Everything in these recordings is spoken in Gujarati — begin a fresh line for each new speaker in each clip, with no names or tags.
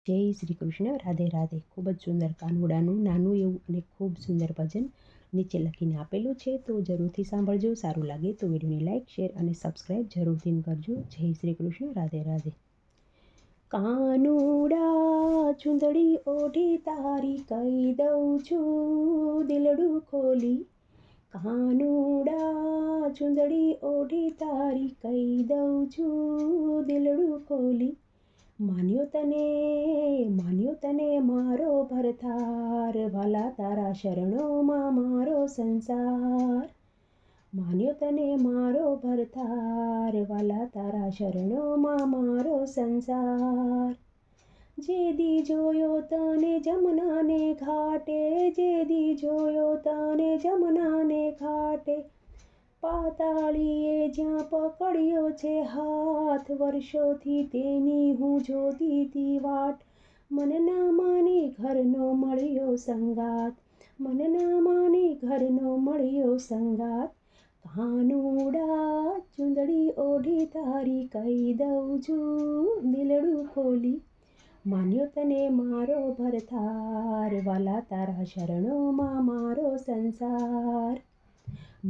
જય શ્રી કૃષ્ણ. રાધે રાધે. ખૂબ જ સુંદર કાનુડાનું નાનું એવું અને ખૂબ સુંદર ભજન નીચે લખીને આપેલું છે, તો જરૂરથી સાંભળજો. સારું લાગે તો વિડીયોને લાઇક, શેર અને સબસ્ક્રાઈબ જરૂરથી કરજો. જય શ્રી કૃષ્ણ. રાધે રાધે. કાનુડા ચુંદડી ઓઢી તારી કહી દઉં છું દિલડું ખોલી. કાનુડા ચુંદડી ઓઢી તારી કહી દઉં છું દિલડું ખોલી. માન્યો તને મારો ભરથાર, વાલા તારા શરણોમાં મારો સંસાર. માન્યો તને મારો ભરથાર, વાલા તારા શરણોમાં મારો સંસાર. જે દી જોયો તને જમનાને ઘાટે, જે દી જોયો તને જમનાને ઘાટે, પાતાળીએ જ્યાં પકડ્યો છે હાથ, વર્ષોથી તેની હું જોતી તી વાટ. મન ના માની ઘરનો મળ્યો સંગાત, મન ના માની ઘરનો મળ્યો સંગાત. કાનુડા ચુંદડી ઓઢી તારી કહી દઉં છું દિલડું ખોલી. માન્યો તને મારો ભરથાર, વાલા તારા શરણોમાં મારો સંસાર.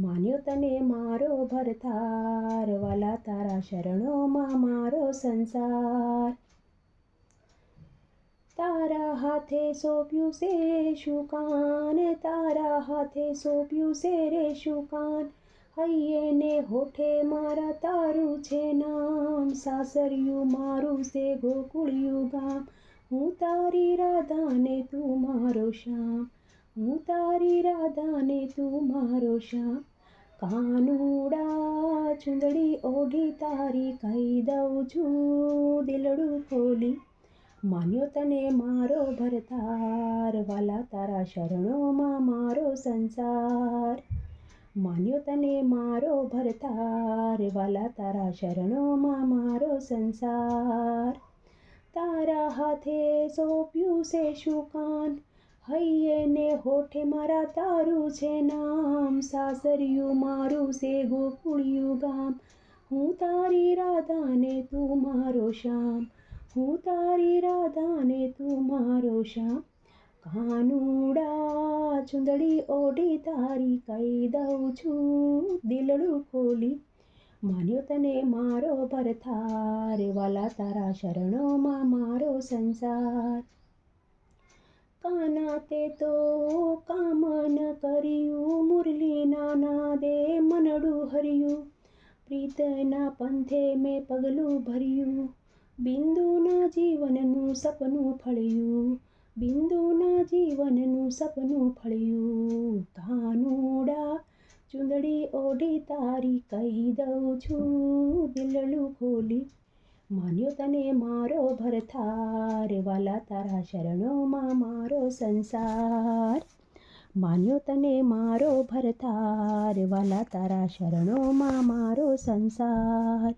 માન્યો તને મારો ભરથાર, વાલા તારા શરણોમાં મારો સંસાર. તારા હાથે સોંપ્યું છે શું કાન, તારા હાથે સોંપ્યું છે રે શું કાન. હૈયે ને હોઠે મારા તારું છે નામ, સાસરિયું મારું છે ગોકુળિયું ગામ. હું તારી રાધા ને તું મારો શ્યામ, હું તારી રાધા ને તું મારો શ્યામ. કાનુડા ચુંદડી ઓઢી તારી કહી દઉં છું દિલડું ખોલી. માન્યો તને મારો ભરથાર, વાલા તારા શરણોમાં મારો સંસાર. માન્યો તને મારો ભરથાર, વાલા તારા શરણોમાં મારો સંસાર. તારા હાથે સોંપ્યું છે શું કાન, હૈયે ને હોઠે મારા તારું છે નામ, સાસરિયું મારું છે ગોકુળિયું ગામ. હું તારી રાધા ને તું મારો શ્યામ, હું તારી રાધા ને તું મારો શ્યામ. કાનુડા ચુંદડી ઓઢી તારી કહી દઉં છું દિલડું ખોલી. માન્યો તને મારો ભરથાર, વાલા તારા શરણોમાં મારો સંસાર. કાના તે તો કામ ન કર્યું, મુરલીના નાદે મનડું હર્યું. પ્રીતના પંથે મેં પગલું ભર્યું, બિંદુના જીવનનું સપનું ફળ્યું, બિંદુના જીવનનું સપનું ફળ્યું. કાનુડા ચુંદડી ઓઢી તારી કહી દઉં છું દિલડું ખોલી. માન્યો તને મારો ભરથાર, વાલા તારા શરણોમાં મારો સંસાર. માન્યો તને મારો ભરથાર, વાલા તારા શરણોમાં મારો સંસાર.